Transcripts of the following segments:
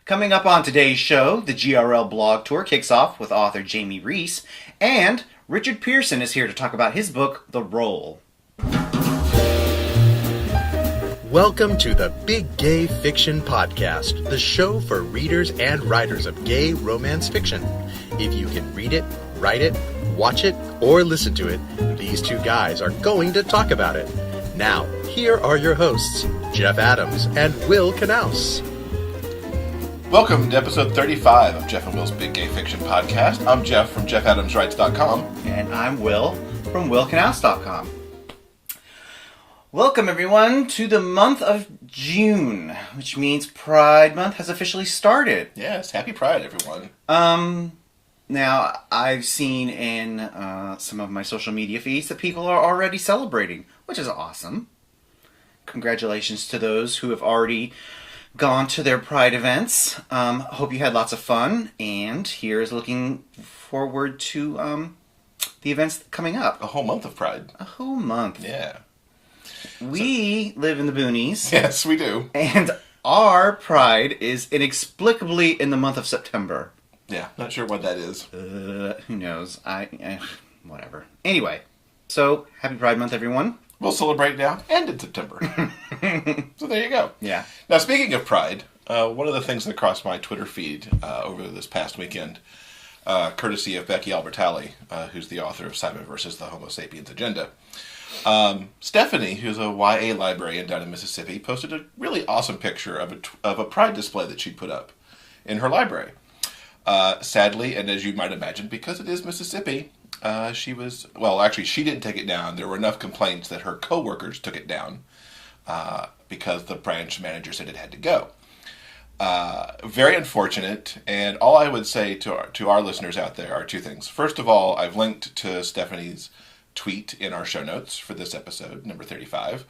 Coming up on today's show, the GRL Blog Tour kicks off with author Jaime Reese, and Richard Pearson is here to talk about his book, The Role. Welcome to the Big Gay Fiction Podcast, the show for readers and writers of gay romance fiction. If you can read it, write it, watch it, or listen to it, these two guys are going to talk about it. Now, here are your hosts, Jeff Adams and Will Knaus. Welcome to episode 35 of Jeff and Will's Big Gay Fiction Podcast. I'm Jeff from JeffAdamsWrites.com. And I'm Will from WillKnaus.com. Welcome, everyone, to the month of June, which means Pride Month has officially started. Yes, happy Pride, everyone. Now, I've seen in some of my social media feeds that people are already celebrating, which is awesome. Congratulations to those who have already gone to their Pride events. Hope you had lots of fun, and here's looking forward to the events coming up. A whole month of Pride. A whole month. Yeah. We live in the boonies. Yes, we do. And our Pride is inexplicably in the month of September. Yeah, not sure what that is. Who knows? Whatever. Anyway, so happy Pride Month, everyone. We'll celebrate now and in September. So there you go. Yeah. Now, speaking of Pride, one of the things that crossed my Twitter feed over this past weekend, courtesy of Becky Albertalli, who's the author of Simon vs. the Homo Sapiens Agenda, Stefani, who's a YA librarian down in Mississippi, posted a really awesome picture of a Pride display that she put up in her library. Sadly, and as you might imagine, because it is Mississippi, she didn't take it down. There were enough complaints that her co-workers took it down because the branch manager said it had to go. Very unfortunate, and all I would say to our listeners out there are two things. First of all, I've linked to Stephanie's tweet in our show notes for this episode, number 35.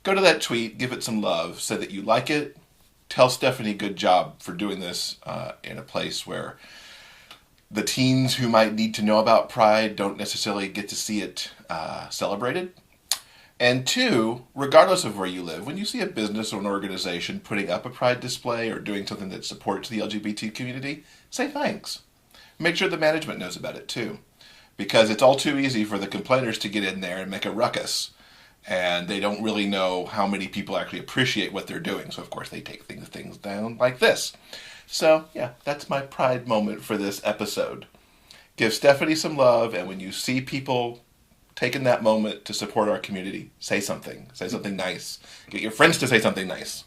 Go to that tweet, give it some love, say that you like it. Tell Stefani good job for doing this in a place where the teens who might need to know about Pride don't necessarily get to see it celebrated. And two, regardless of where you live, when you see a business or an organization putting up a Pride display or doing something that supports the LGBT community, say thanks. Make sure the management knows about it too. Because it's all too easy for the complainers to get in there and make a ruckus. And they don't really know how many people actually appreciate what they're doing. So, of course, they take things down like this. So, yeah, that's my Pride moment for this episode. Give Stefani some love, and when you see people taking that moment to support our community, say something. Say something nice. Get your friends to say something nice.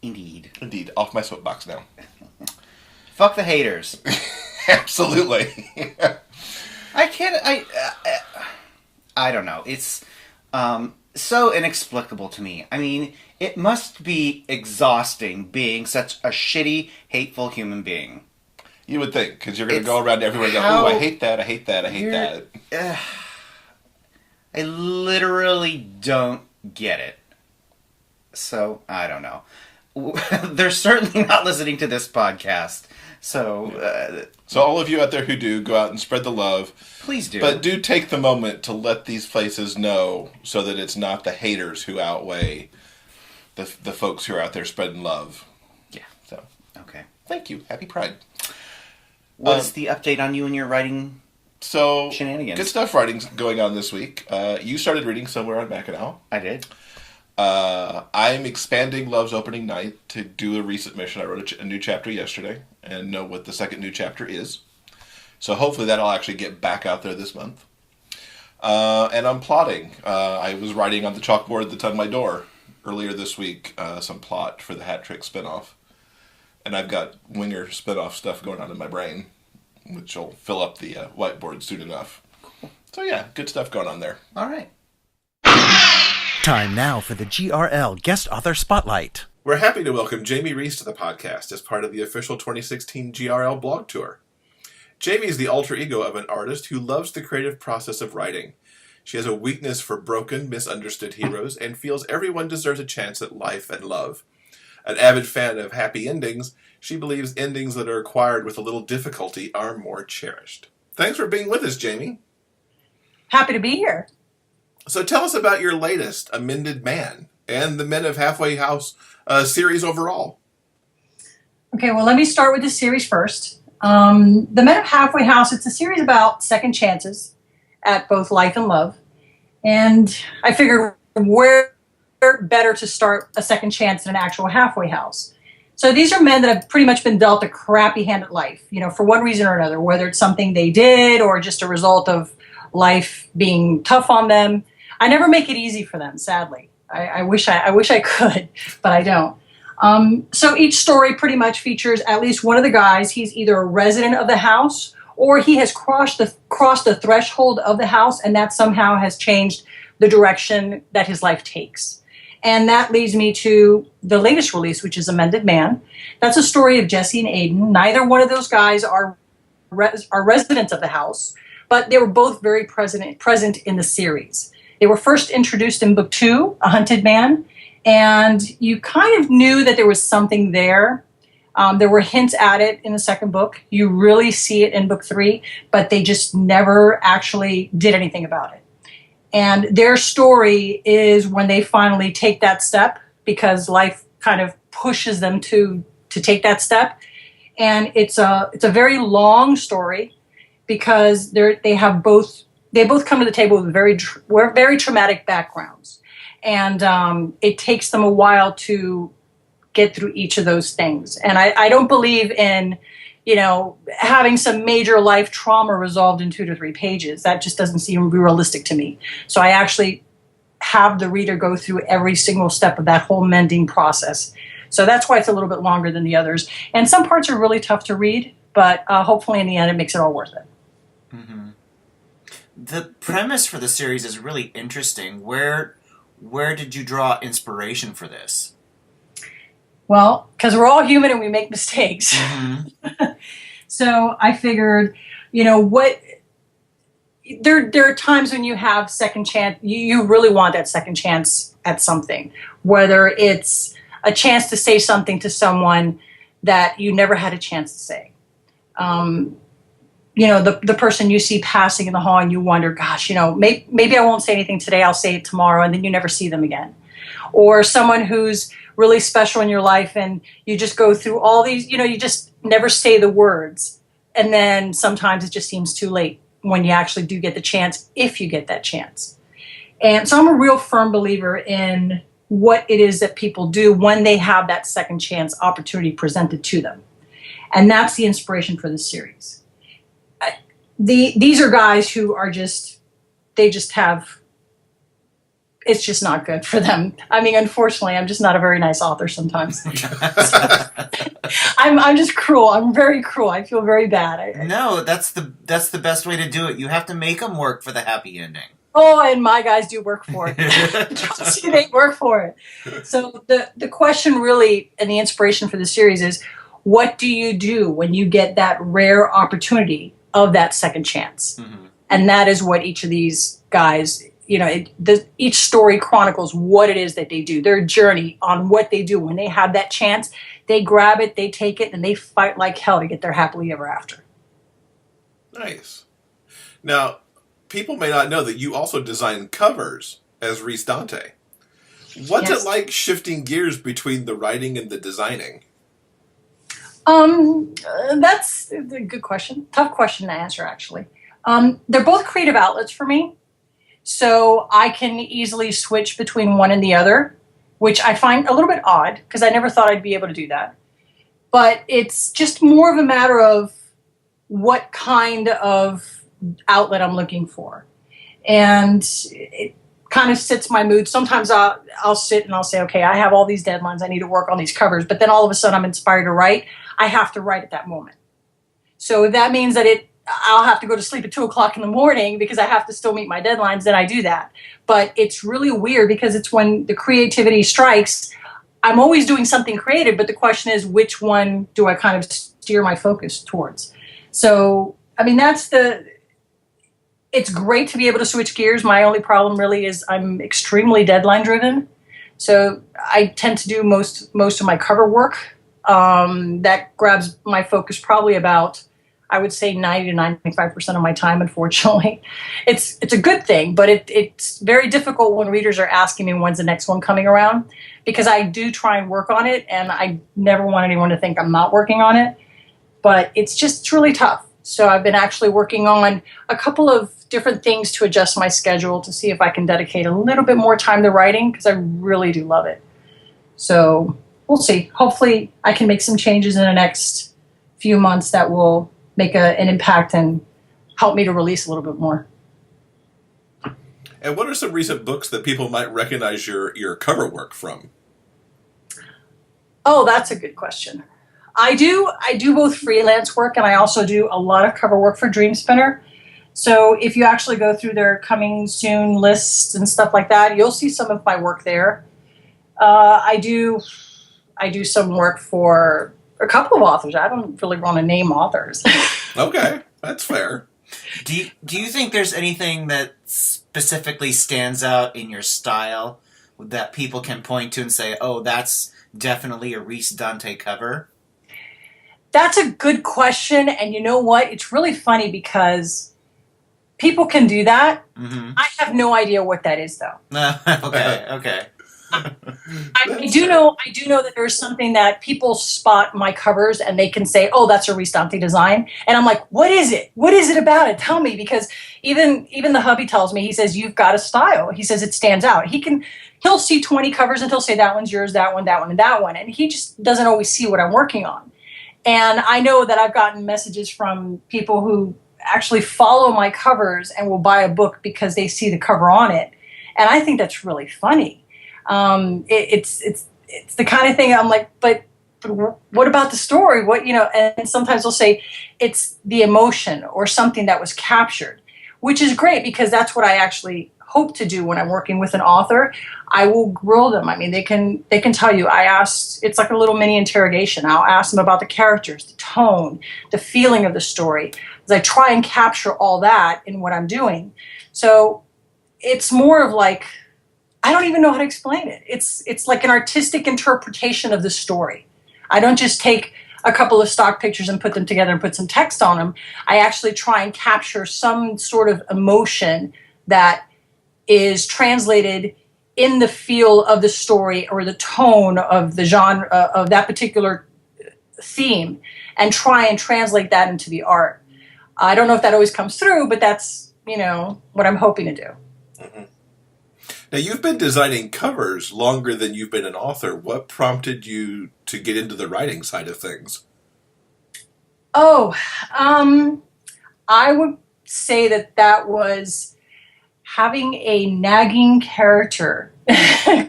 Indeed. Indeed. Off my soapbox now. Fuck the haters. Absolutely. I don't know. It's so inexplicable to me. I mean, it must be exhausting being such a shitty, hateful human being. You would think, because you're going to go around everywhere and go, ooh, I hate that, I hate that, I hate that. I literally don't get it. So, I don't know. They're certainly not listening to this podcast. So all of you out there who do, go out and spread the love. Please do. But do take the moment to let these places know so that it's not the haters who outweigh the folks who are out there spreading love. Yeah. So, okay. Thank you. Happy Pride. What's the update on you and your writing shenanigans? Good stuff writing's going on this week. You started reading Somewhere on Mackinac. I did. I'm expanding Love's Opening Night to do a resubmission. I wrote a new chapter yesterday and know what the second new chapter is. So hopefully that'll actually get back out there this month. And I'm plotting. I was writing on the chalkboard that's on my door earlier this week, some plot for the Hat Trick spinoff. And I've got Winger spinoff stuff going on in my brain, which will fill up the whiteboard soon enough. Cool. So yeah, good stuff going on there. All right. Time now for the GRL Guest Author Spotlight. We're happy to welcome Jaime Reese to the podcast as part of the official 2016 GRL Blog Tour. Jaime is the alter ego of an artist who loves the creative process of writing. She has a weakness for broken, misunderstood heroes and feels everyone deserves a chance at life and love. An avid fan of happy endings, she believes endings that are acquired with a little difficulty are more cherished. Thanks for being with us, Jaime. Happy to be here. So tell us about your latest, A Mended Man, and the Men of Halfway House series overall. Okay, well, let me start with the series first. The Men of Halfway House, it's a series about second chances at both life and love. And I figured where better to start a second chance than an actual halfway house. So these are men that have pretty much been dealt a crappy hand at life, for one reason or another, whether it's something they did or just a result of life being tough on them. I never make it easy for them, sadly. I wish I could, but I don't. So each story pretty much features at least one of the guys. He's either a resident of the house or he has crossed the threshold of the house, and that somehow has changed the direction that his life takes. And that leads me to the latest release, which is Mended Man. That's a story of Jesse and Aiden. Neither one of those guys are residents of the house, but they were both very present in the series. They were first introduced in book 2, A Hunted Man, and you kind of knew that there was something there. There were hints at it in the second book. You really see it in book 3, but they just never actually did anything about it. And their story is when they finally take that step, because life kind of pushes them to take that step. And it's a very long story because they both come to the table with very traumatic backgrounds. And it takes them a while to get through each of those things. And I don't believe in, having some major life trauma resolved in 2 to 3 pages. That just doesn't seem realistic to me. So I actually have the reader go through every single step of that whole mending process. So that's why it's a little bit longer than the others. And some parts are really tough to read, but hopefully in the end it makes it all worth it. Mm-hmm. The premise for the series is really interesting. Where did you draw inspiration for this? Well, because we're all human and we make mistakes. Mm-hmm. So I figured, there are times when you have second chance, you really want that second chance at something, whether it's a chance to say something to someone that you never had a chance to say. The person you see passing in the hall and you wonder, gosh, maybe I won't say anything today, I'll say it tomorrow, and then you never see them again. Or someone who's really special in your life and you just go through all these, you just never say the words. And then sometimes it just seems too late when you actually do get the chance, if you get that chance. And so I'm a real firm believer in what it is that people do when they have that second chance opportunity presented to them. And that's the inspiration for this series. These are guys who are it's just not good for them. I mean, unfortunately, I'm just not a very nice author sometimes. I'm just cruel. I'm very cruel. I feel very bad. No, that's the best way to do it. You have to make them work for the happy ending. Oh, and my guys do work for it. Trust me, they work for it. So the question really, and the inspiration for the series is, what do you do when you get that rare opportunity of that second chance? Mm-hmm. And that is what each of these guys, each story chronicles what it is that they do, their journey on what they do when they have that chance. They grab it, they take it, and they fight like hell to get their happily ever after. Nice. Now, people may not know that you also design covers as Reese Dante. What's it like shifting gears between the writing and the designing? That's a good question. Tough question to answer, actually. They're both creative outlets for me. So I can easily switch between one and the other, which I find a little bit odd because I never thought I'd be able to do that. But it's just more of a matter of what kind of outlet I'm looking for. And it kind of sits my mood. Sometimes I'll sit and I'll say, okay, I have all these deadlines. I need to work on these covers. But then all of a sudden I'm inspired to write. I have to write at that moment. So if that means that I'll have to go to sleep at 2:00 in the morning because I have to still meet my deadlines, then I do that. But it's really weird because it's when the creativity strikes, I'm always doing something creative, but the question is, which one do I kind of steer my focus towards? So, I mean, it's great to be able to switch gears. My only problem really is I'm extremely deadline driven. So I tend to do most of my cover work. That grabs my focus probably about, I would say 90 to 95% of my time, unfortunately. It's a good thing, but it's very difficult when readers are asking me when's the next one coming around, because I do try and work on it, and I never want anyone to think I'm not working on it. But it's really tough. So I've been actually working on a couple of different things to adjust my schedule to see if I can dedicate a little bit more time to writing, because I really do love it. So we'll see. Hopefully I can make some changes in the next few months that will make an impact and help me to release a little bit more. And what are some recent books that people might recognize your cover work from? Oh, that's a good question. I do both freelance work, and I also do a lot of cover work for Dream Spinner. So if you actually go through their coming soon lists and stuff like that, you'll see some of my work there. I do some work for a couple of authors. I don't really want to name authors. Okay, that's fair. Do you think there's anything that specifically stands out in your style that people can point to and say, oh, that's definitely a Reese Dante cover? That's a good question, and you know what? It's really funny because people can do that. Mm-hmm. I have no idea what that is, though. Okay. I do know that there's something that people spot my covers and they can say, "Oh, that's a Reese Dante design," and I'm like, "What is it? What is it about it? Tell me." Because even the hubby tells me, he says, "You've got a style." He says it stands out. He'll see 20 covers and he'll say, "That one's yours, that one, and that one," and he just doesn't always see what I'm working on. And I know that I've gotten messages from people who actually follow my covers and will buy a book because they see the cover on it. And I think that's really funny. It's the kind of thing I'm like, but what about the story? And sometimes they'll say it's the emotion or something that was captured, which is great because that's what I actually hope to do when I'm working with an author. I will grill them. I mean, they can tell you. It's like a little mini interrogation. I'll ask them about the characters, the tone, the feeling of the story, as I try and capture all that in what I'm doing. So it's more of like, I don't even know how to explain it. It's like an artistic interpretation of the story. I don't just take a couple of stock pictures and put them together and put some text on them. I actually try and capture some sort of emotion that is translated in the feel of the story or the tone of the genre of that particular theme, and try and translate that into the art. I don't know if that always comes through, but that's, what I'm hoping to do. Mm-hmm. Now, you've been designing covers longer than you've been an author. What prompted you to get into the writing side of things? Oh, I would say that was having a nagging character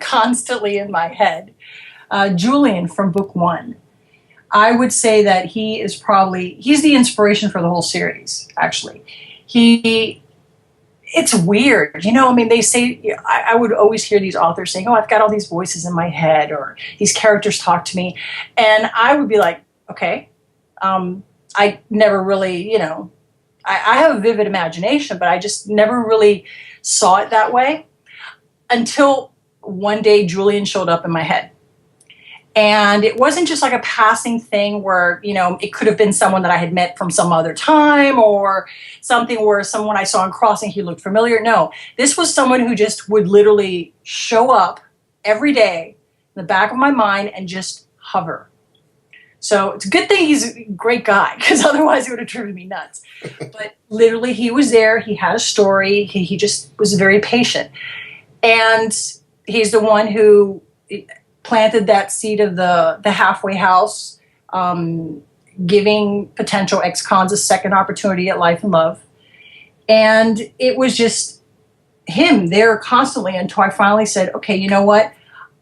constantly in my head. Julian from book 1. I would say that he's the inspiration for the whole series, actually. It's weird. They say, I would always hear these authors saying, "Oh, I've got all these voices in my head," or "These characters talk to me." And I would be like, okay. I never really, I have a vivid imagination, but I just never really saw it that way until one day Julian showed up in my head. And it wasn't just like a passing thing where, it could have been someone that I had met from some other time or something where someone I saw in Crossing, he looked familiar. No, this was someone who just would literally show up every day in the back of my mind and just hover. So it's a good thing he's a great guy, because otherwise it would have driven me nuts. But literally he was there. He had a story. He just was very patient. And he's the one who planted that seed of the halfway house, giving potential ex-cons a second opportunity at life and love. And it was just him there constantly until I finally said, okay, you know what?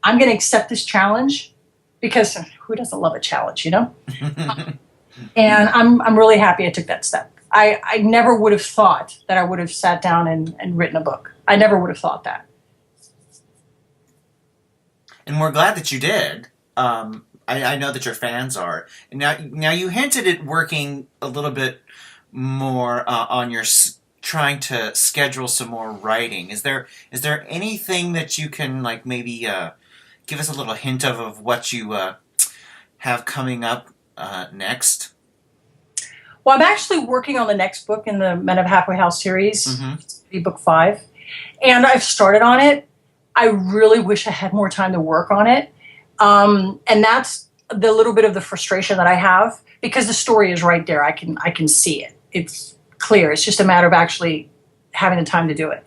I'm going to accept this challenge, because who doesn't love a challenge, And I'm really happy I took that step. I never would have thought that I would have sat down and written a book. I never would have thought that. And we're glad that you did. I know that your fans are. Now you hinted at working a little bit more on your trying to schedule some more writing. Is there anything that you can maybe give us a little hint of what you have coming up next? Well, I'm actually working on the next book in the Men of Halfway House series. Mm-hmm. It's book 5. And I've started on it. I really wish I had more time to work on it. And that's the little bit of the frustration that I have, because the story is right there. I can see it. It's clear. It's just a matter of actually having the time to do it.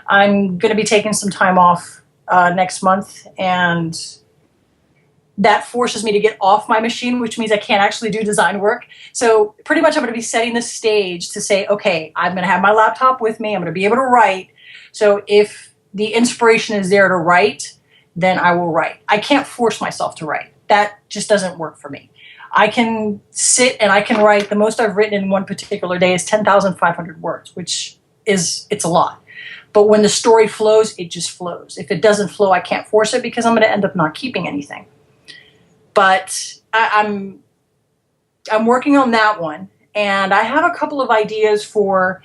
I'm going to be taking some time off next month, and that forces me to get off my machine, which means I can't actually do design work. So pretty much I'm going to be setting the stage to say, okay, I'm going to have my laptop with me. I'm going to be able to write. So if the inspiration is there to write, then I will write. I can't force myself to write. That just doesn't work for me. I can sit and I can write. The most I've written in one particular day is 10,500 words, which it's a lot. But when the story flows, it just flows. If it doesn't flow, I can't force it, because I'm going to end up not keeping anything. But I'm working on that one, and I have a couple of ideas for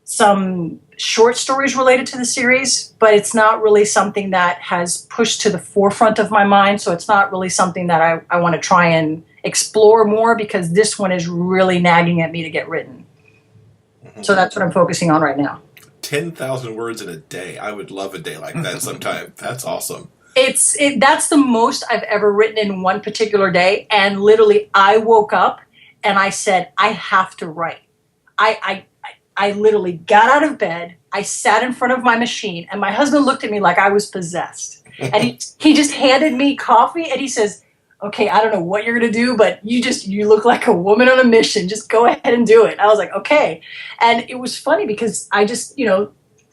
some short stories related to the series, but it's not really something that has pushed to the forefront of my mind, so it's not really something that I want to try and explore more, because this one is really nagging at me to get written. Mm-hmm. So that's what I'm focusing on right now. 10,000 words in a day. I would love a day like that sometime. That's awesome. That's the most I've ever written in one particular day, and literally I woke up and I said, I have to write. I literally got out of bed, I sat in front of my machine, and my husband looked at me like I was possessed. And he just handed me coffee, and he says, okay, I don't know what you're going to do, but you look like a woman on a mission. Just go ahead and do it. I was like, okay. And it was funny because I just,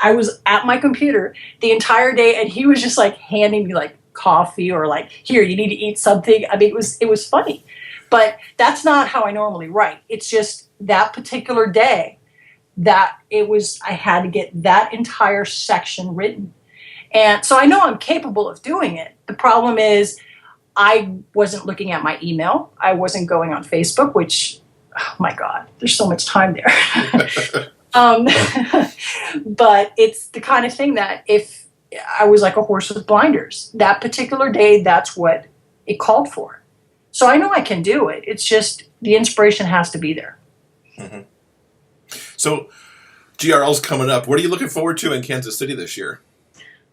I was at my computer the entire day, and he was just like handing me like coffee, or like, here, you need to eat something. I mean, it was funny, but that's not how I normally write. It's just that particular day that I had to get that entire section written. And so I know I'm capable of doing it. The problem is I wasn't looking at my email. I wasn't going on Facebook, which, oh my God, there's so much time there. But it's the kind of thing that if I was like a horse with blinders, that particular day, that's what it called for. So I know I can do it. It's just the inspiration has to be there. Mm-hmm. So GRL's coming up. What are you looking forward to in Kansas City this year?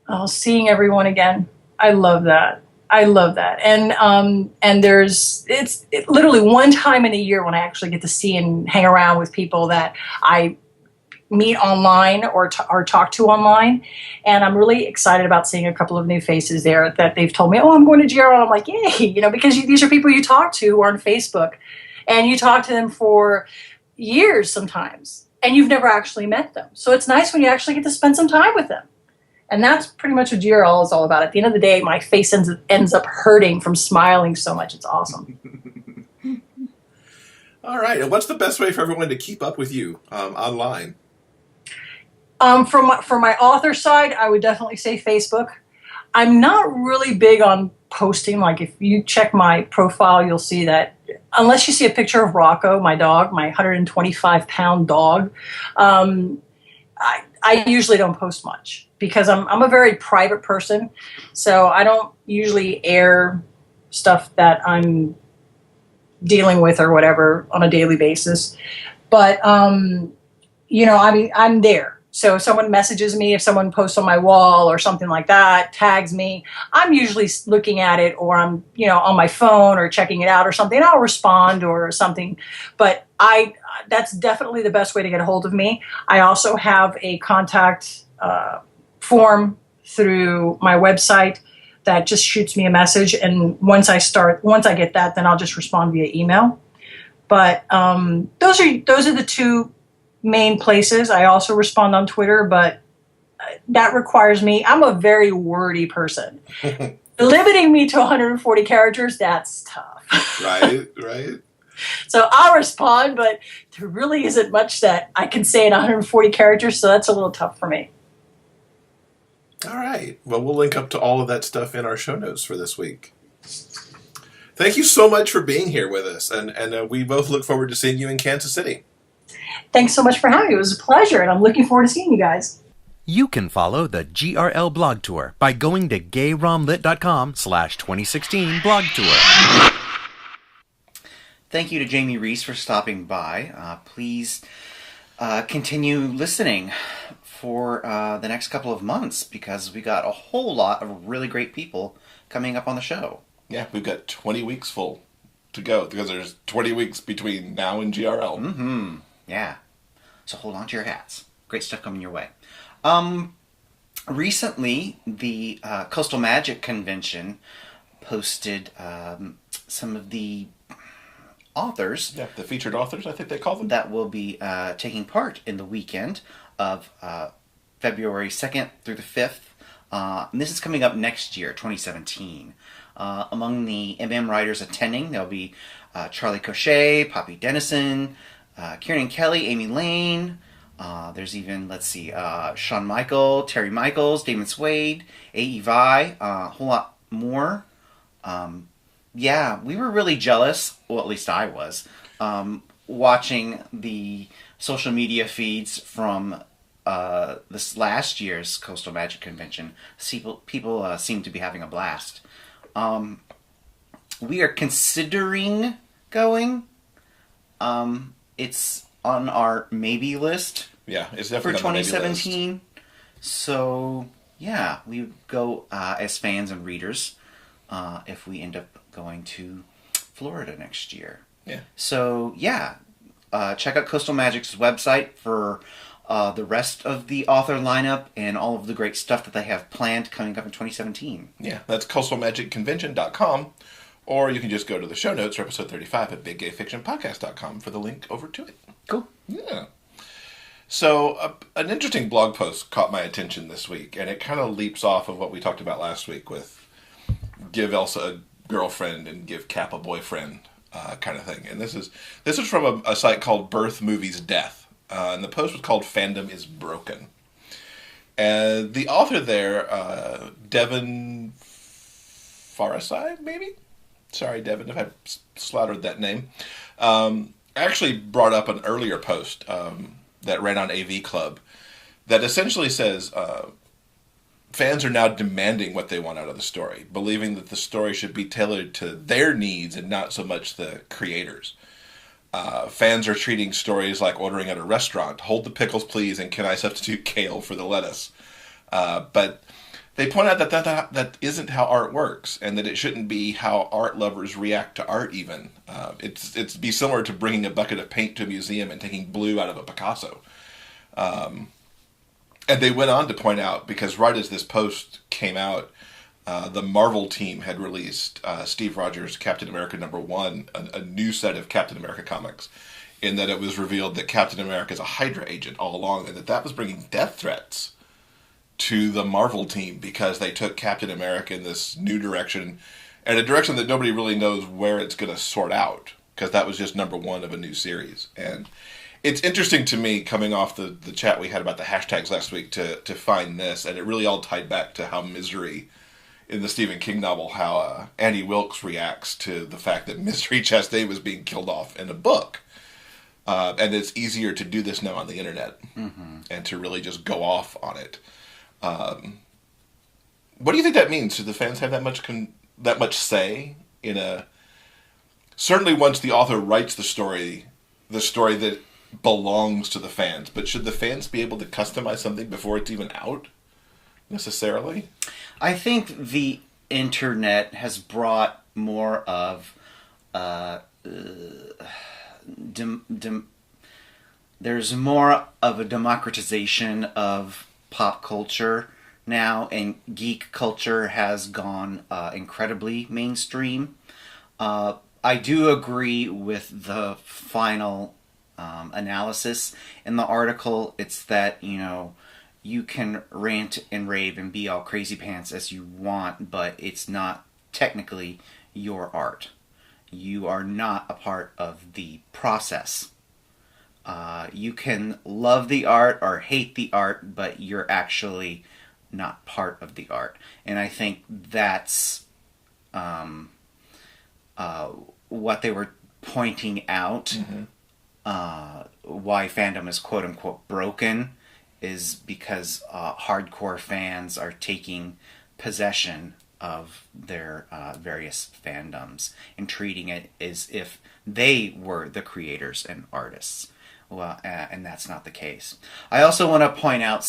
Oh, seeing everyone again. I love that. And it's literally one time in a year when I actually get to see and hang around with people that I meet online or talk to online. And I'm really excited about seeing a couple of new faces there that they've told me, oh, I'm going to GRL. I'm like, yay, because these are people you talk to on Facebook, and you talk to them for years sometimes, and you've never actually met them. So it's nice when you actually get to spend some time with them. And that's pretty much what GRL is all about. At the end of the day, my face ends up hurting from smiling so much. It's awesome. All right. And what's the best way for everyone to keep up with you online? For my author side, I would definitely say Facebook. I'm not really big on posting. Like, if you check my profile, you'll see that unless you see a picture of Rocco, my dog, my 125-pound dog, I usually don't post much, because I'm a very private person. So I don't usually air stuff that I'm dealing with or whatever on a daily basis. But, I'm there. So if someone messages me, if someone posts on my wall or something like that, tags me, I'm usually looking at it, or I'm, on my phone or checking it out or something, and I'll respond or something. But that's definitely the best way to get a hold of me. I also have a contact form through my website that just shoots me a message. And once I get that, then I'll just respond via email. But those are the two main places. I also respond on Twitter, but that requires me. I'm a very wordy person. Limiting me to 140 characters, that's tough. Right. So I'll respond, but there really isn't much that I can say in 140 characters, so that's a little tough for me. All right. Well, we'll link up to all of that stuff in our show notes for this week. Thank you so much for being here with us, and we both look forward to seeing you in Kansas City. Thanks so much for having me. It was a pleasure, and I'm looking forward to seeing you guys. You can follow the GRL Blog Tour by going to gayromlit.com/2016 blog tour. thank you to Jaime Reese for stopping by. Please continue listening for the next couple of months because we got a whole lot of really great people coming up on the show. Yeah, we've got 20 weeks full to go because there's 20 weeks between now and GRL. Mm-hmm. Yeah. So hold on to your hats. Great stuff coming your way. Recently, the Coastal Magic convention posted some of the authors. Yeah, the featured authors, I think they call them. That will be taking part in the weekend of February 2nd through the 5th. And this is coming up next year, 2017. Among the MM writers attending, there'll be Charlie Cochet, Poppy Dennison, Kieran Kelly, Amy Lane. There's even, Shawn Michael, Terry Michaels, Damon Swade, A.E. Vi, a whole lot more. Yeah, we were really jealous, well, at least I was, watching the social media feeds from this last year's Coastal Magic Convention. People seem to be having a blast. We are considering going. It's on our maybe list. Yeah, it's for definitely on the maybe 2017. list. So yeah, we go as fans and readers if we end up going to Florida next year. Yeah. So yeah, check out Coastal Magic's website for the rest of the author lineup and all of the great stuff that they have planned coming up in 2017. Yeah, that's coastalmagicconvention.com, or you can just go to the show notes for episode 35 at biggayfictionpodcast.com for the link over to it. Cool. Yeah. So, an interesting blog post caught my attention this week, and it kind of leaps off of what we talked about last week with give Elsa a girlfriend and give Cap a boyfriend kind of thing. And this is from a site called Birth Movies Death, and the post was called Fandom is Broken. And the author there, Devin Farasai, maybe? Sorry, Devin, if I slaughtered that name. Actually brought up an earlier post that ran on AV Club that essentially says fans are now demanding what they want out of the story, believing that the story should be tailored to their needs and not so much the creators. Fans are treating stories like ordering at a restaurant. Hold the pickles, please, and can I substitute kale for the lettuce? But they point out that isn't how art works, and that it shouldn't be how art lovers react to art even. It'd be similar to bringing a bucket of paint to a museum and taking blue out of a Picasso. And they went on to point out, because right as this post came out, the Marvel team had released Steve Rogers' Captain America #1, a new set of Captain America comics, in that it was revealed that Captain America is a Hydra agent all along, and that was bringing death threats to the Marvel team because they took Captain America in this new direction, and a direction that nobody really knows where it's going to sort out, because that was just #1 of a new series. And it's interesting to me, coming off the chat we had about the hashtags last week, to find this, and it really all tied back to how Misery, in the Stephen King novel, how Annie Wilkes reacts to the fact that Mystery Chastain was being killed off in a book. And it's easier to do this now on the internet, and to really just go off on it. What do you think that means? Do the fans have that much say in a... Certainly once the author writes the story that belongs to the fans, but should the fans be able to customize something before it's even out, necessarily? I think the internet has brought more of there's more of a democratization of pop culture now, and geek culture has gone incredibly mainstream. I do agree with the final analysis in the article. It's that, you can rant and rave and be all crazy pants as you want, but it's not technically your art. You are not a part of the process. You can love the art or hate the art, but you're actually not part of the art. And I think that's what they were pointing out. Why fandom is quote-unquote broken is because hardcore fans are taking possession of their various fandoms and treating it as if they were the creators and artists. Well, and that's not the case. I also want to point out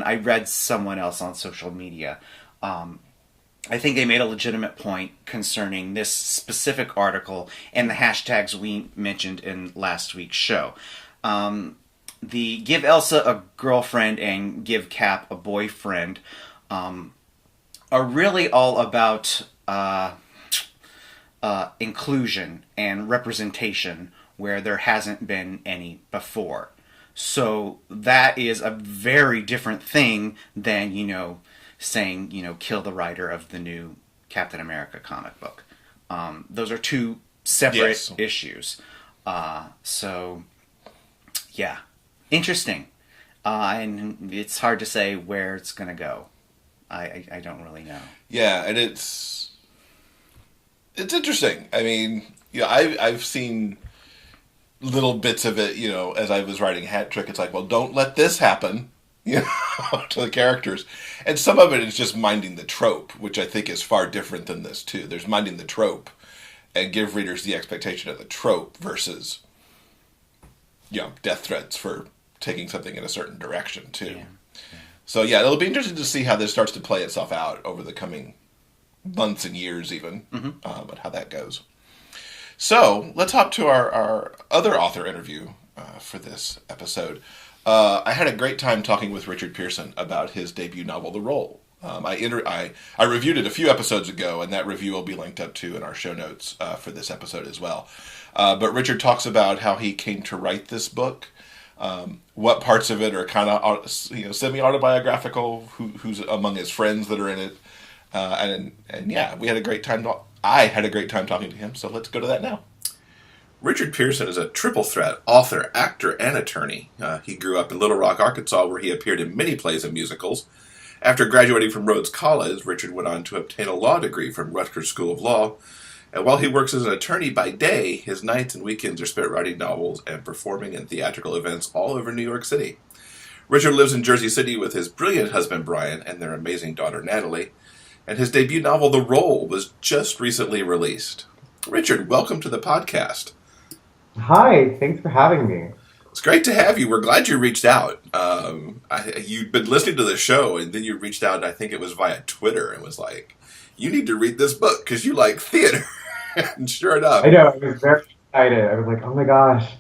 I read someone else on social media. I think they made a legitimate point concerning this specific article and the hashtags we mentioned in last week's show. The Give Elsa a Girlfriend and Give Cap a Boyfriend are really all about inclusion and representation where there hasn't been any before. So that is a very different thing than, saying, kill the writer of the new Captain America comic book. Those are two separate issues. So, yeah. Interesting. And it's hard to say where it's going to go. I don't really know. Yeah, and it's interesting. I mean, I've seen little bits of it, as I was writing Hat Trick. It's like, well, don't let this happen, to the characters. And some of it is just minding the trope, which I think is far different than this, too. There's minding the trope and give readers the expectation of the trope versus, death threats for taking something in a certain direction, too. Yeah. So, yeah, it'll be interesting to see how this starts to play itself out over the coming months and years, even, but how that goes. So, let's hop to our other author interview for this episode. I had a great time talking with Richard Pearson about his debut novel, The Roll. I reviewed it a few episodes ago, and that review will be linked up to in our show notes for this episode as well. But Richard talks about how he came to write this book, what parts of it are kind of semi-autobiographical, who's among his friends that are in it, and yeah, we had a great time. I had a great time talking to him, so let's go to that now. Richard Pearson is a triple threat author, actor, and attorney. He grew up in Little Rock, Arkansas, where he appeared in many plays and musicals. After graduating from Rhodes College, Richard went on to obtain a law degree from Rutgers School of Law. And while he works as an attorney by day, his nights and weekends are spent writing novels and performing in theatrical events all over New York City. Richard lives in Jersey City with his brilliant husband, Brian, and their amazing daughter, Natalie. And his debut novel, The Roll, was just recently released. Richard, welcome to the podcast. Hi, thanks for having me. It's great to have you. We're glad you reached out. You'd been listening to the show, and then you reached out, and I think it was via Twitter, and was like, you need to read this book, because you like theater. And sure enough. I know, I was very excited. I was like, oh my gosh,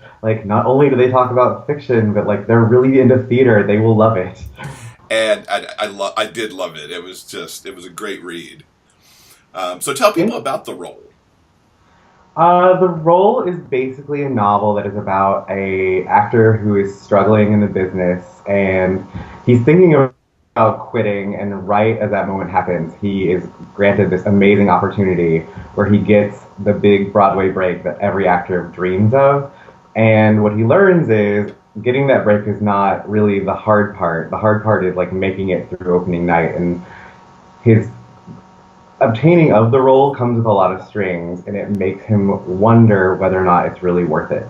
not only do they talk about fiction, but they're really into theater. They will love it. And I did love it. It was a great read. So tell people about The Roll. The Roll is basically a novel that is about a actor who is struggling in the business, and he's thinking about quitting, and right as that moment happens, he is granted this amazing opportunity where he gets the big Broadway break that every actor dreams of. And what he learns is getting that break is not really the hard part. The hard part is making it through opening night, and his obtaining of the role comes with a lot of strings, and it makes him wonder whether or not it's really worth it.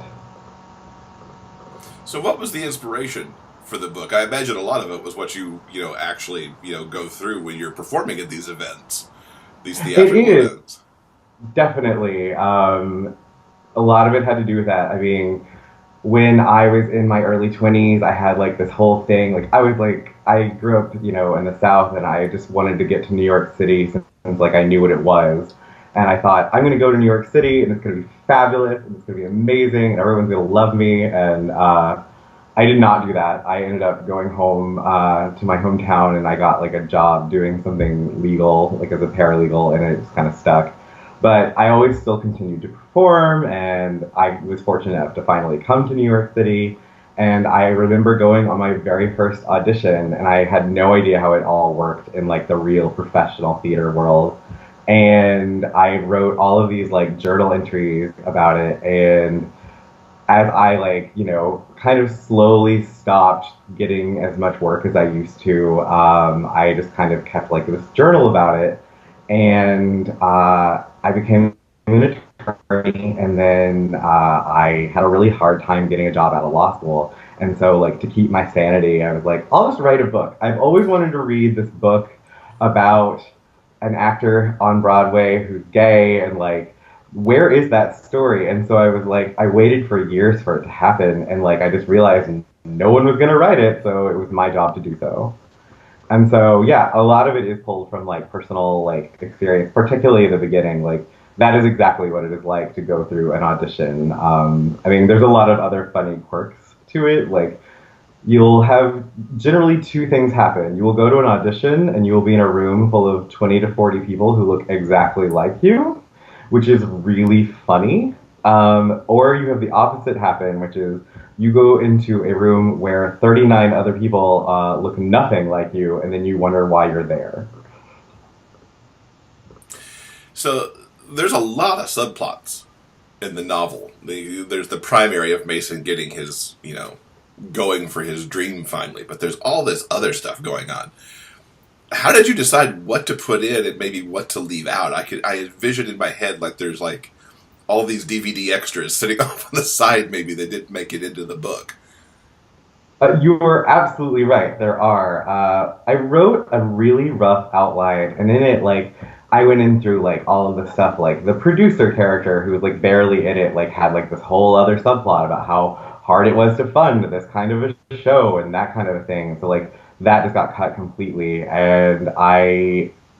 So what was the inspiration for the book? I imagine a lot of it was what you actually go through when you're performing at these events, these theatrical events. Definitely. A lot of it had to do with that. I mean, when I was in my early 20s, I had this whole thing. I grew up, in the South, and I just wanted to get to New York City since I knew what it was. And I thought, I'm going to go to New York City, and it's going to be fabulous, and it's going to be amazing, and everyone's going to love me. And I did not do that. I ended up going home to my hometown, and I got a job doing something legal, as a paralegal, and it just kind of stuck. But I always still continued to perform, and I was fortunate enough to finally come to New York City. And I remember going on my very first audition, and I had no idea how it all worked in the real professional theater world. And I wrote all of these journal entries about it, and as I kind of slowly stopped getting as much work as I used to, I just kind of kept this journal about it. And I became an attorney, and then I had a really hard time getting a job out of law school. And so, to keep my sanity, I was I'll just write a book. I've always wanted to read this book about an actor on Broadway who's gay, and like, where is that story? And so I was like, I waited for years for it to happen, and like, I just realized no one was gonna write it, so it was my job to do so. And so, yeah, a lot of it is pulled from like personal like experience, particularly the beginning. Like, that is exactly what it is like to go through an audition. I mean, there's a lot of other funny quirks to it. Like, you'll have generally two things happen. You will go to an audition and you will be in a room full of 20 to 40 people who look exactly like you, which is really funny. Or you have the opposite happen, which is you go into a room where 39 other people look nothing like you, and then you wonder why you're there. So there's a lot of subplots in the novel. There's the primary of Mason getting his, going for his dream finally, but there's all this other stuff going on. How did you decide what to put in and maybe what to leave out? I envisioned in my head like there's like all these DVD extras sitting off on the side maybe that didn't make it into the book. You were absolutely right. There are. I wrote a really rough outline, and in it, like, I went in through like all of the stuff, like the producer character who was like barely in it, like had like this whole other subplot about how hard it was to fund this kind of a show and that kind of a thing. So like that just got cut completely. And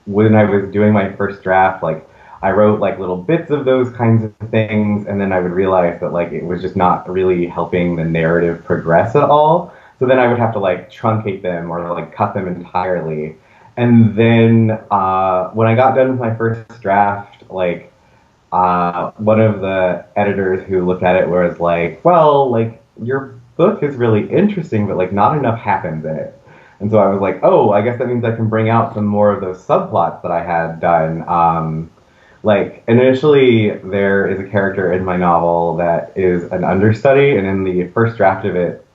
when I was doing my first draft, like I wrote like little bits of those kinds of things, and then I would realize that like it was just not really helping the narrative progress at all. So then I would have to like truncate them or like cut them entirely. And then when I got done with my first draft, like one of the editors who looked at it was like, well, like your book is really interesting, but like not enough happens in it. And so I was like, oh, I guess that means I can bring out some more of those subplots that I had done. Like, initially, there is a character in my novel that is an understudy, and in the first draft of it,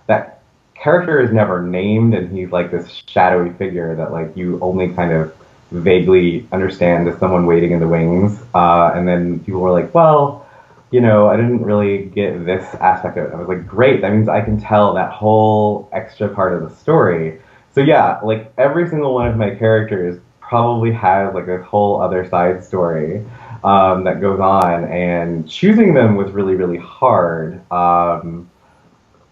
that character is never named, and he's like this shadowy figure that like you only kind of vaguely understand as someone waiting in the wings. And then people were like, well, I didn't really get this aspect of it. I was like, great, that means I can tell that whole extra part of the story. So yeah, like every single one of my characters probably has like this whole other side story that goes on, and choosing them was really, really hard. And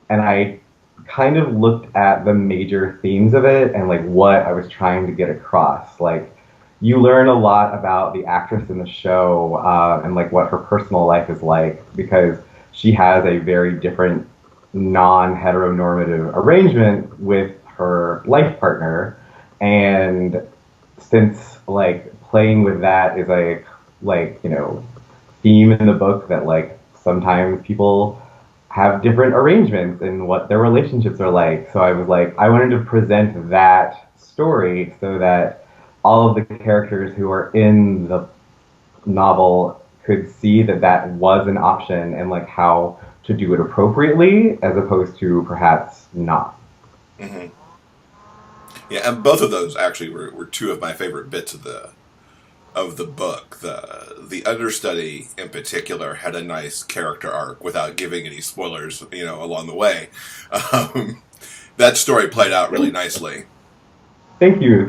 I kind of looked at the major themes of it and like what I was trying to get across. Like, you learn a lot about the actress in the show and like what her personal life is like, because she has a very different non-heteronormative arrangement with her life partner. And since like playing with that is a theme in the book, that like sometimes people have different arrangements in what their relationships are like. So I was like, I wanted to present that story so that all of the characters who are in the novel could see that that was an option, and like how to do it appropriately as opposed to perhaps not. Mm-hmm. Yeah, and both of those actually were two of my favorite bits of the book. The understudy in particular had a nice character arc without giving any spoilers, along the way. That story played out really nicely. Thank you.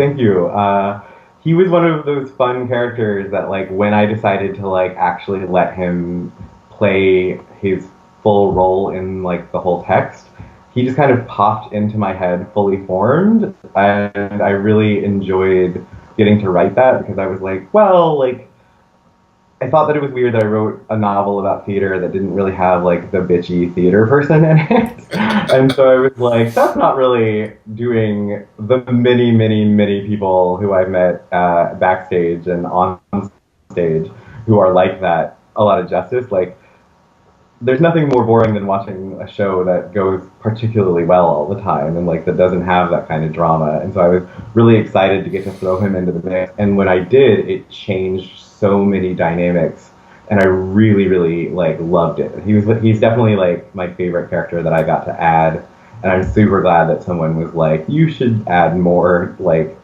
He was one of those fun characters that like when I decided to like actually let him play his full role in like the whole text, he just kind of popped into my head fully formed, and I really enjoyed getting to write that, because I was like, well, like, I thought that it was weird that I wrote a novel about theater that didn't really have like the bitchy theater person in it. And so I was like, that's not really doing the many, many, many people who I've met backstage and on stage who are like that a lot of justice. Like, there's nothing more boring than watching a show that goes particularly well all the time and like that doesn't have that kind of drama. And so I was really excited to get to throw him into the mix. And when I did, it changed so many dynamics, and I really, really like loved it. He's definitely like my favorite character that I got to add, and I'm super glad that someone was like, you should add more like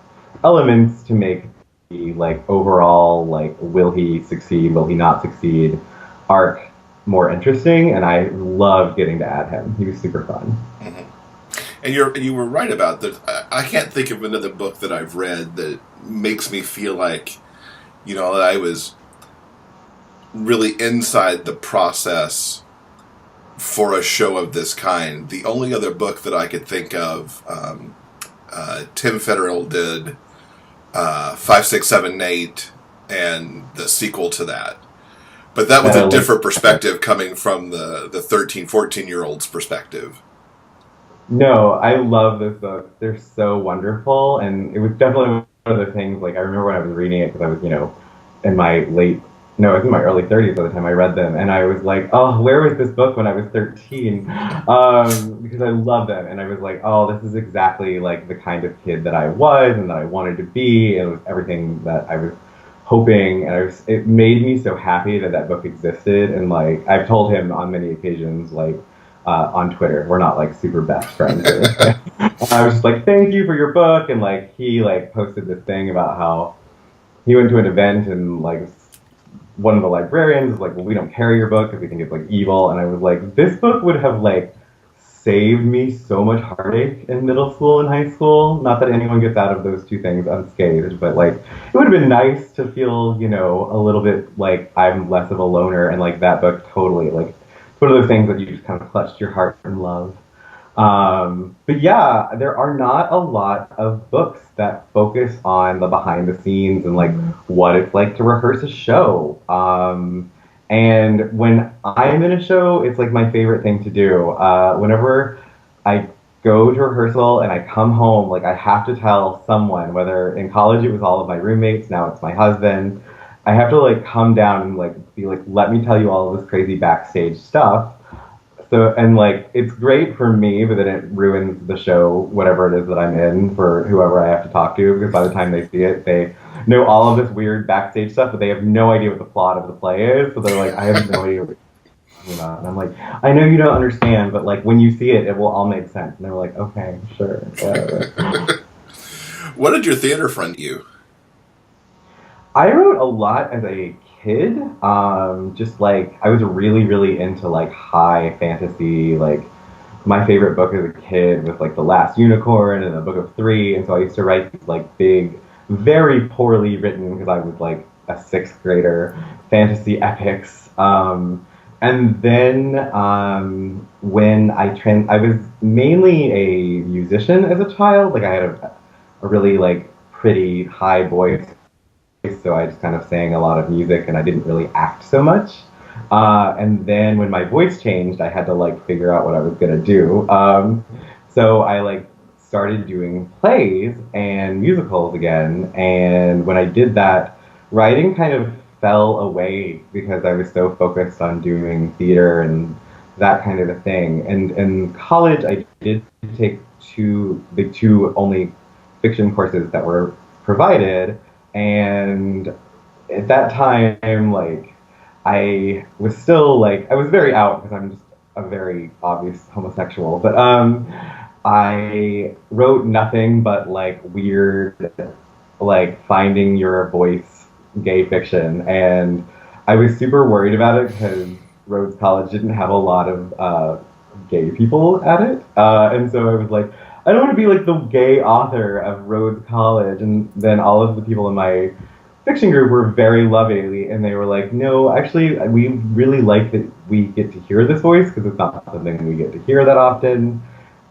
elements to make the like overall like will he succeed, will he not succeed arc more interesting. And I loved getting to add him. He was super fun. Mm-hmm. And you were right about that. I can't think of another book that I've read that makes me feel like, that I was really inside the process for a show of this kind. The only other book that I could think of, Tim Federal did 5, 6, 7, 8, and the sequel to that. But that was a different perspective coming from the 13, 14-year-old's perspective. No, I love those books. They're so wonderful, and it was definitely one of the things, like, I remember when I was reading it, because I was, in my I was in my early 30s by the time I read them, and I was like, oh, where was this book when I was 13? Because I love them, and I was like, oh, this is exactly, like, the kind of kid that I was, and that I wanted to be, and it was everything that I was hoping, and it made me so happy that book existed, and, like, I've told him on many occasions, like, on Twitter. We're not like super best friends. I was just like, thank you for your book. And like, he like posted this thing about how he went to an event and like one of the librarians was like, well, we don't carry your book because we think it's like evil. And I was like, this book would have like saved me so much heartache in middle school and high school. Not that anyone gets out of those two things unscathed, but like, it would have been nice to feel, a little bit like I'm less of a loner, and like that book totally like, it's one of those things that you just kind of clutched your heart and love. But yeah, there are not a lot of books that focus on the behind the scenes and like what it's like to rehearse a show. And when I'm in a show, it's like my favorite thing to do. Whenever I go to rehearsal and I come home, like I have to tell someone, whether in college it was all of my roommates, now it's my husband, I have to like come down and like be like, let me tell you all of this crazy backstage stuff. So, and like, it's great for me, but then it ruins the show, whatever it is that I'm in, for whoever I have to talk to, because by the time they see it, they know all of this weird backstage stuff, but they have no idea what the plot of the play is. So they're like, I have no idea what you're talking about. And I'm like, I know you don't understand, but like, when you see it, it will all make sense. And they're like, okay, sure, whatever. What did your theater friend do? I wrote a lot as a kid. Just like, I was really, really into like high fantasy. Like, my favorite book as a kid was like The Last Unicorn and The Book of Three. And so I used to write these like big, very poorly written, because I was like a 6th grader, fantasy epics. And then when I was mainly a musician as a child. Like, I had a really like pretty high voice. So I just kind of sang a lot of music, and I didn't really act so much. And then when my voice changed, I had to like figure out what I was gonna do. So I like started doing plays and musicals again. And when I did that, writing kind of fell away because I was so focused on doing theater and that kind of a thing. And in college, I did take the two only fiction courses that were provided. And at that time, like, I was still, like, I was very out because I'm just a very obvious homosexual. But I wrote nothing but, like, weird, like, finding your voice gay fiction. And I was super worried about it because Rhodes College didn't have a lot of gay people at it. And so I was like, I don't want to be like the gay author of Rhodes College. And then all of the people in my fiction group were very loving, and they were like, no, actually, we really like that we get to hear this voice, because it's not something we get to hear that often.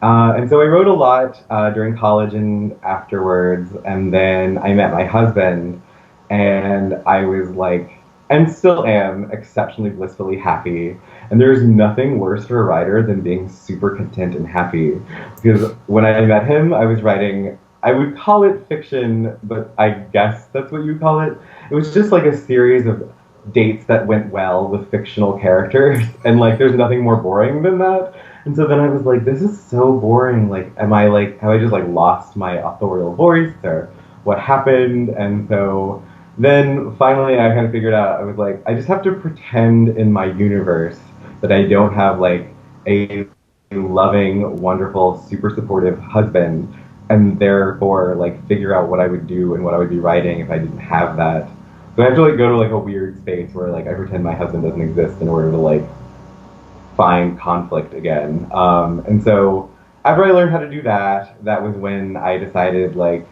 And so I wrote a lot during college and afterwards. And then I met my husband, and I was like, and still am, exceptionally blissfully happy. And there's nothing worse for a writer than being super content and happy. Because when I met him, I was writing, I would call it fiction, but I guess that's what you call it. It was just like a series of dates that went well with fictional characters. And like, there's nothing more boring than that. And so then I was like, this is so boring. Like, have I just like lost my authorial voice, or what happened? And so then finally I kind of figured out, I was like, I just have to pretend in my universe that I don't have like a loving, wonderful, super supportive husband, and therefore like figure out what I would do and what I would be writing if I didn't have that. So I have to like go to like a weird space where like I pretend my husband doesn't exist in order to like find conflict again. And so after I learned how to do that, that was when I decided, like,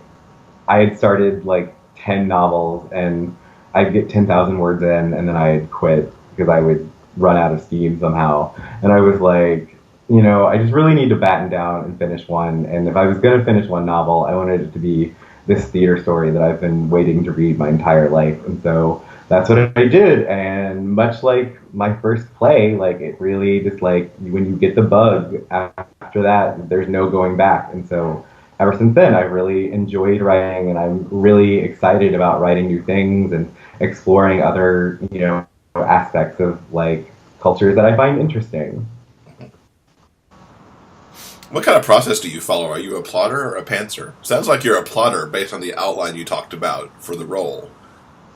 I had started, like, 10 novels, and I'd get 10,000 words in, and then I'd quit because I would run out of steam somehow. And I was like, I just really need to batten down and finish one. And if I was going to finish one novel, I wanted it to be this theater story that I've been waiting to read my entire life. And so that's what I did. And much like my first play, like, it really just, like, when you get the bug after that, there's no going back. And so ever since then, I've really enjoyed writing, and I'm really excited about writing new things and exploring other, aspects of, like, cultures that I find interesting. What kind of process do you follow? Are you a plotter or a pantser? Sounds like you're a plotter based on the outline you talked about for the role.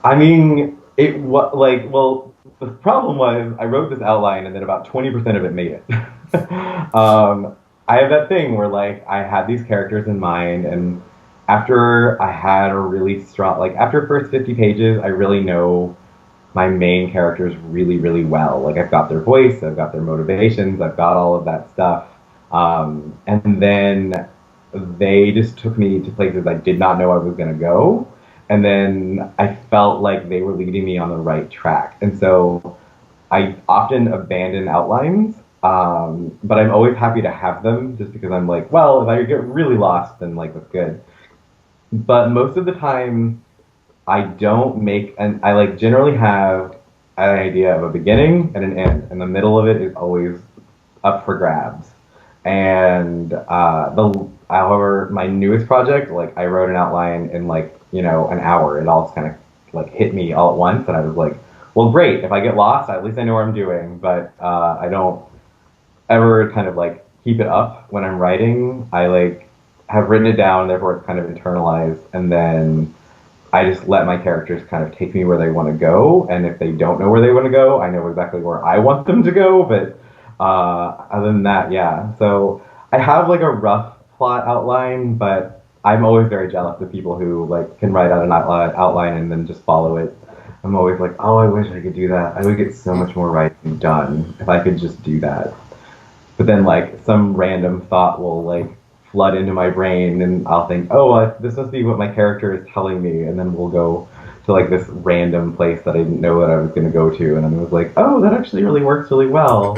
I mean, well, the problem was I wrote this outline and then about 20% of it made it. I have that thing where, like, I had these characters in mind, and after I had a really strong, like, after the first 50 pages, I really know my main characters really, really well. Like, I've got their voice, I've got their motivations, I've got all of that stuff. And then they just took me to places I did not know I was going to go. And then I felt like they were leading me on the right track. And so I often abandon outlines, but I'm always happy to have them just because I'm like, well, if I get really lost, then, like, that's good. But most of the time, I don't make, and I, like, generally have an idea of a beginning and an end, and the middle of it is always up for grabs. And however, my newest project, like, I wrote an outline in, like, an hour. It all just kind of, like, hit me all at once, and I was like, well, great. If I get lost, at least I know what I'm doing. But I don't ever kind of, like, keep it up when I'm writing. I, like, have written it down, therefore it's kind of internalized, and then I just let my characters kind of take me where they want to go. And if they don't know where they want to go, I know exactly where I want them to go. But other than that, yeah. So I have, like, a rough plot outline, but I'm always very jealous of people who, like, can write out an outline and then just follow it. I'm always like, oh, I wish I could do that. I would get so much more writing done if I could just do that. But then, like, some random thought will, like, flood into my brain, and I'll think, oh, this must be what my character is telling me, and then we'll go to, like, this random place that I didn't know that I was going to go to, and I was like, oh, that actually really works really well.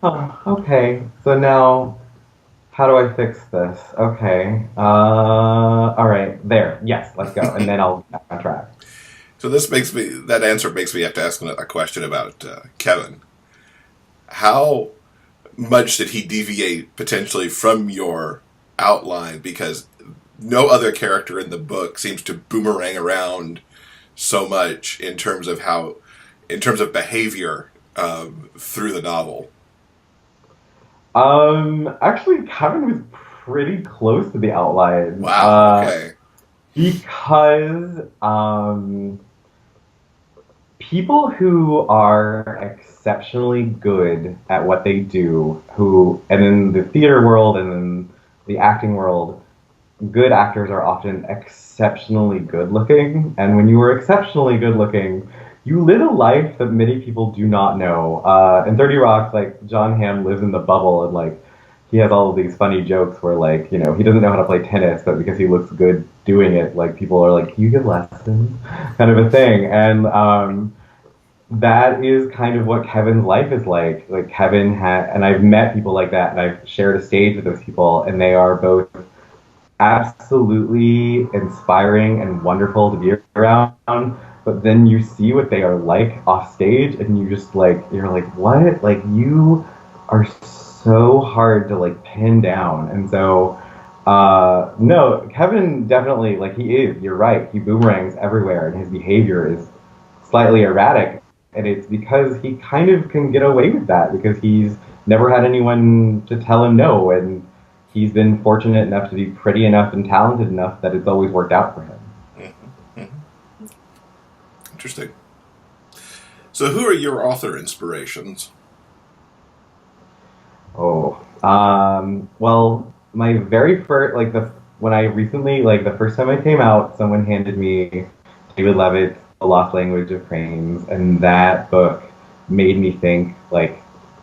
Oh, okay, so now, how do I fix this? Okay, all right, there, yes, let's go, and then I'll get back on track. So that answer makes me have to ask a question about Kevin. How much did he deviate potentially from your outline? Because no other character in the book seems to boomerang around so much in terms of behavior through the novel. Actually, Kevin was pretty close to the outline. Wow. Okay. Because people who are exceptionally good at what they do, and in the theater world and in the acting world, good actors are often exceptionally good looking. And when you are exceptionally good looking, you live a life that many people do not know. In 30 Rock, like, John Hamm lives in the bubble, and, like, he has all of these funny jokes where, like, he doesn't know how to play tennis, but because he looks good doing it, like, people are like, you get lessons, kind of a thing. And that is kind of what Kevin's life is like. Like, Kevin and I've met people like that, and I've shared a stage with those people, and they are both absolutely inspiring and wonderful to be around. But then you see what they are like off stage, and you just, like, you're like, what? Like, you are so hard to, like, pin down. And so, no, Kevin definitely, like, you're right, he boomerangs everywhere, and his behavior is slightly erratic. And it's because he kind of can get away with that, because he's never had anyone to tell him no, and he's been fortunate enough to be pretty enough and talented enough that it's always worked out for him. Interesting. So who are your author inspirations? Oh, well, my very first, like, when I recently, like, the first time I came out, someone handed me David Levitt's The Lost Language of Cranes, and that book made me think, like,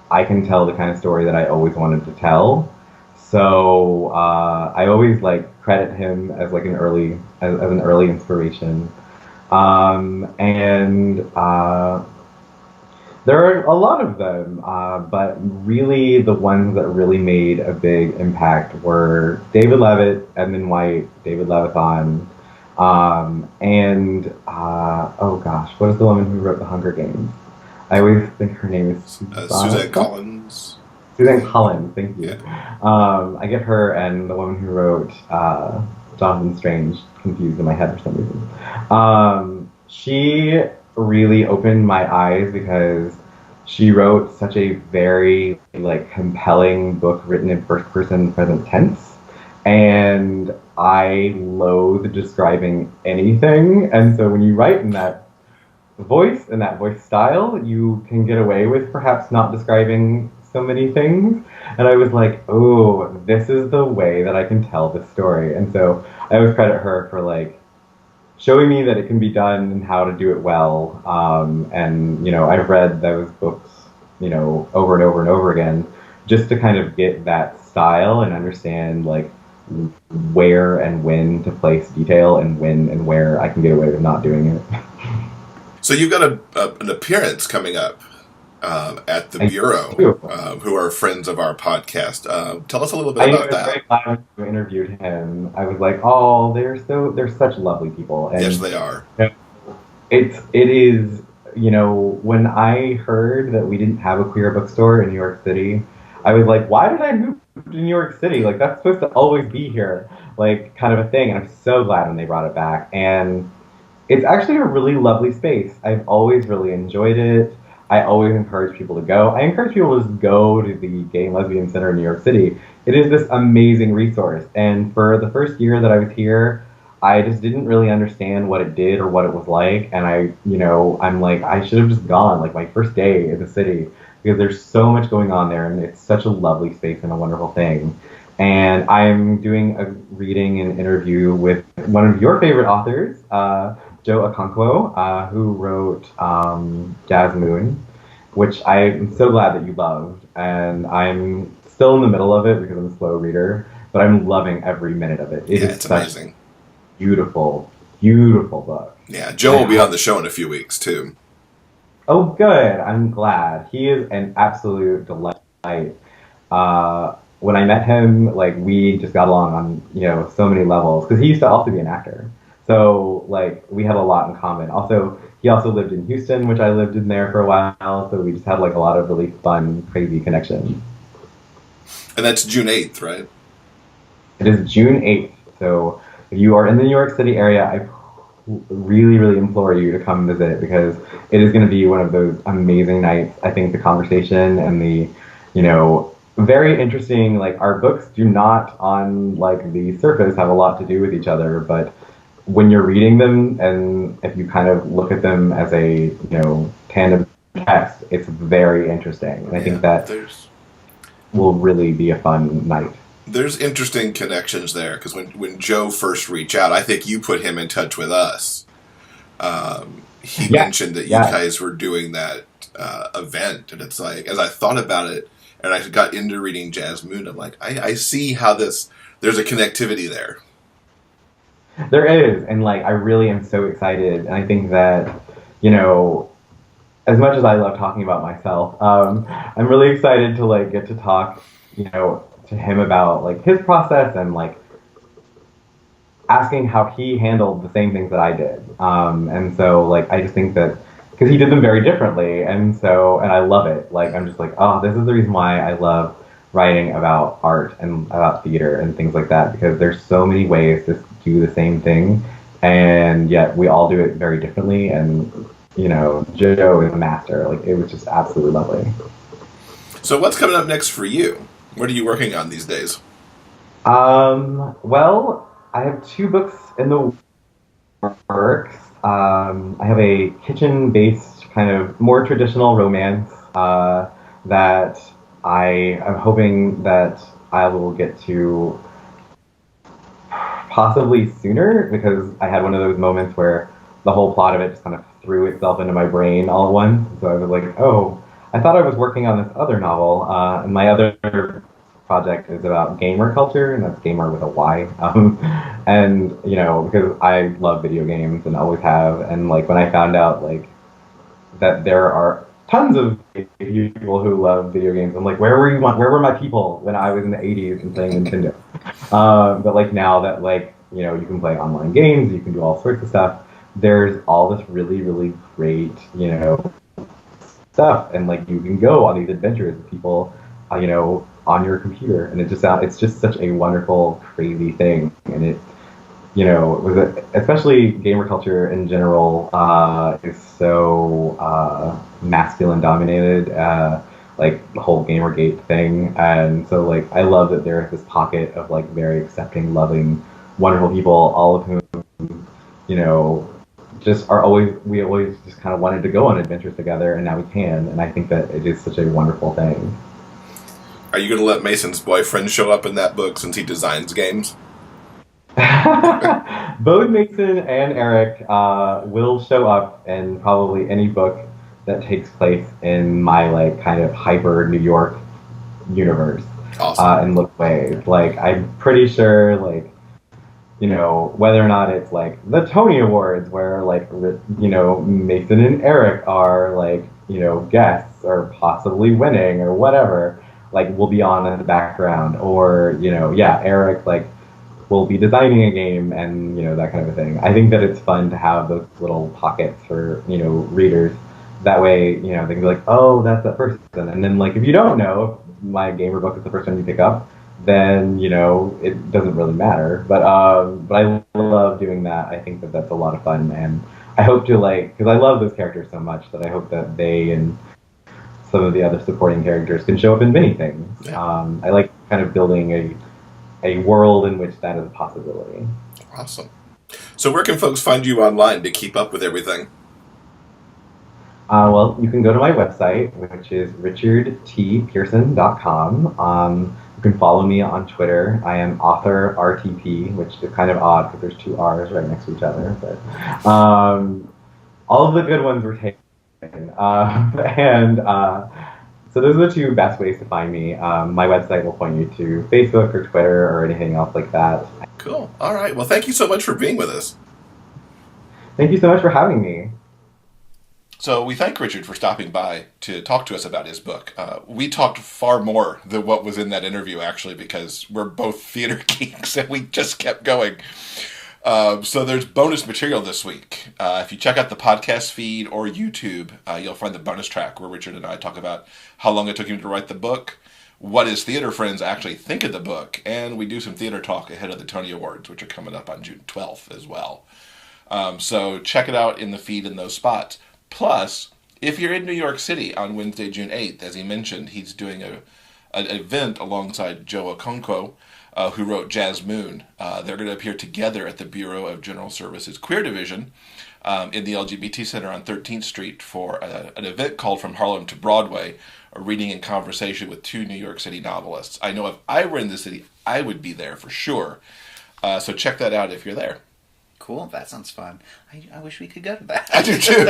I can tell the kind of story that I always wanted to tell. So I always like credit him as like as an early inspiration. And there are a lot of them, but really the ones that really made a big impact were David Levitt, Edmund White, David Levithan, and oh gosh, what is the woman who wrote The Hunger Games? I always think her name is Suzanne Collins. Suzanne Collins, thank you. Yeah. I get her and the woman who wrote Jonathan Strange confused in my head for some reason. She really opened my eyes because she wrote such a very like compelling book written in first person present tense, and I loathe describing anything. And so when you write in that voice and that voice style, you can get away with perhaps not describing so many things. And I was like, oh, this is the way that I can tell this story. And so I always credit her for like showing me that it can be done and how to do it well. And, you know, I've read those books, you know, over and over and over again, just to kind of get that style and understand like where and when to place detail and when and where I can get away with not doing it. So you've got an appearance coming up at the Bureau, who are friends of our podcast. Tell us a little bit about that. I was very glad when you interviewed him. I was like, oh, they're such lovely people. And yes, they are. It is, you know, when I heard that we didn't have a queer bookstore in New York City, I was like, why did I move to New York City? Like, that's supposed to always be here, like, kind of a thing. And I'm so glad when they brought it back. And it's actually a really lovely space. I've always really enjoyed it. I always encourage people to go. I encourage people to just go to the Gay and Lesbian Center in New York City. It is this amazing resource. And for the first year that I was here, I just didn't really understand what it did or what it was like. And I'm like, I should have just gone, like my first day in the city, because there's so much going on there and it's such a lovely space and a wonderful thing. And I'm doing a reading and interview with one of your favorite authors, Joe Okonkwo, who wrote Jazz Moon, which I'm so glad that you loved. And I'm still in the middle of it because I'm a slow reader, but I'm loving every minute of it. It's amazing. Beautiful, beautiful book. Yeah, Joe will be on the show in a few weeks, too. Oh, good. I'm glad. He is an absolute delight. When I met him, like, we just got along on, you know, so many levels, because he used to also be an actor. So, like, we had a lot in common. Also, he also lived in Houston, which I lived in there for a while, so we just had, like, a lot of really fun, crazy connections. And that's June 8th, right? It is June 8th, so if you are in the New York City area, I really, really implore you to come visit, because it is going to be one of those amazing nights. I think the conversation and the, you know, very interesting, like, our books do not, on, like, the surface, have a lot to do with each other, but when you're reading them, and if you kind of look at them as a, you know, tandem text, it's very interesting. And I think that will really be a fun night. There's interesting connections there, because when Joe first reached out, I think you put him in touch with us. He mentioned that you guys were doing that event, and it's like, as I thought about it, and I got into reading Jazz Moon, I'm like, I see how there's a connectivity there. There is, and like, I really am so excited, and I think that, you know, as much as I love talking about myself, I'm really excited to like get to talk, you know, to him about like his process and like asking how he handled the same things that I did. And so like, I just think that, because he did them very differently, and I love it. Like, I'm just like, oh, this is the reason why I love writing about art and about theater and things like that, because there's so many ways to do the same thing, and yet we all do it very differently. And, you know, Joe is a master. Like, it was just absolutely lovely. So what's coming up next for you? What are you working on these days? Well, I have 2 books in the works. I have a kitchen-based, kind of more traditional romance that I am hoping that I will get to possibly sooner, because I had one of those moments where the whole plot of it just kind of threw itself into my brain all at once. So I was like, oh, I thought I was working on this other novel, and my other project is about gamer culture, and that's gamer with a Y. And because I love video games and always have, and like when I found out like that there are tons of people who love video games, I'm like, where were my people when I was in the '80s and playing Nintendo? But like now that like you can play online games, you can do all sorts of stuff. There's all this really, really great stuff, and like you can go on these adventures with people, on your computer, and it's just such a wonderful, crazy thing, and it especially gamer culture in general is so masculine dominated, like the whole Gamergate thing, and so like I love that there is this pocket of like very accepting, loving, wonderful people, all of whom we always just kind of wanted to go on adventures together, and now we can, and I think that it is such a wonderful thing. Are you going to let Mason's boyfriend show up in that book since he designs games? Both Mason and Eric will show up in probably any book that takes place in my like kind of hyper New York universe. Awesome. In little ways. Like I'm pretty sure like whether or not it's like the Tony Awards where like Mason and Eric are like guests or possibly winning or whatever, like will be on in the background, or Eric like will be designing a game and that kind of a thing. I think that it's fun to have those little pockets for readers. That way they can be like, oh, that's that person, and then like if you don't know if my gamer book is the first one you pick up, then it doesn't really matter. But I love doing that. I think that that's a lot of fun, and I hope to because I love those characters so much that I hope that they and some of the other supporting characters can show up in many things. Yeah. I like kind of building a world in which that is a possibility. Awesome. So where can folks find you online to keep up with everything? Well, you can go to my website, which is richardtpearson.com. You can follow me on Twitter. I am author RTP, which is kind of odd because there's two R's right next to each other. But all of the good ones were taken. So those are the two best ways to find me. My website will point you to Facebook or Twitter or anything else like that. Cool. All right. Well, thank you so much for being with us. Thank you so much for having me. So we thank Richard for stopping by to talk to us about his book. We talked far more than what was in that interview, actually, because we're both theater geeks and we just kept going. So there's bonus material this week. If you check out the podcast feed or YouTube, you'll find the bonus track where Richard and I talk about how long it took him to write the book, what his theater friends actually think of the book, and we do some theater talk ahead of the Tony Awards, which are coming up on June 12th as well. So check it out in the feed in those spots. Plus, if you're in New York City on Wednesday, June 8th, as he mentioned, he's doing an event alongside Joe Okonkwo, who wrote Jazz Moon. They're going to appear together at the Bureau of General Services Queer Division in the LGBT Center on 13th Street for an event called From Harlem to Broadway, a reading and conversation with two New York City novelists. I know if I were in the city, I would be there for sure. So check that out if you're there. Cool, that sounds fun. I wish we could go to that. I do too.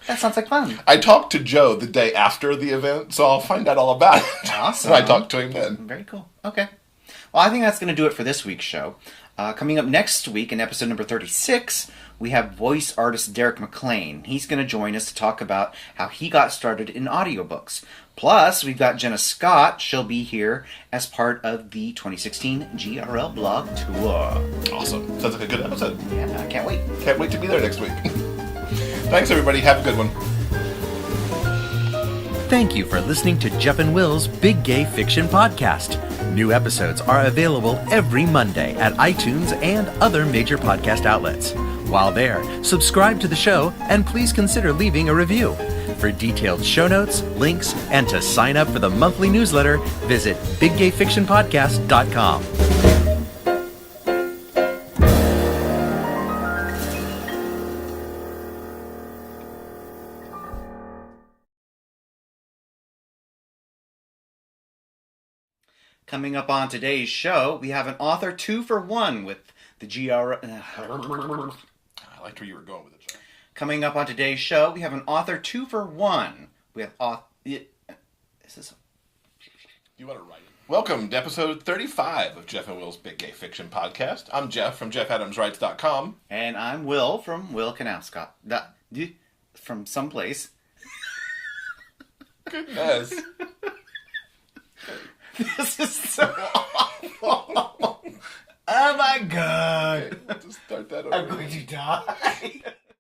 That sounds like fun. I talked to Joe the day after the event, so I'll find out all about it. Awesome. And I talked to him then. Very cool. Okay. Well, I think that's going to do it for this week's show. Coming up next week in episode number 36, we have voice artist Derek McLean. He's going to join us to talk about how he got started in audiobooks. Plus, we've got Jenna Scott. She'll be here as part of the 2016 GRL Blog Tour. Awesome. Sounds like a good episode. Yeah, I can't wait. Can't wait to be there next week. Thanks, everybody. Have a good one. Thank you for listening to Jeff and Will's Big Gay Fiction Podcast. New episodes are available every Monday at iTunes and other major podcast outlets. While there, subscribe to the show and please consider leaving a review. For detailed show notes, links, and to sign up for the monthly newsletter, visit biggayfictionpodcast.com. Coming up on today's show, we have an author 2-for-1 with the GRL. I liked where you were going with it, sir. Coming up on today's show, we have an author 2-for-1. We have You want to write it? Welcome to episode 35 of Jeff and Will's Big Gay Fiction Podcast. I'm Jeff from JeffAdamsWrites.com. And I'm Will from Will Knauscott. From someplace. Goodness. This is so awful. Oh my god. Okay, let's start that over. I'm going to die.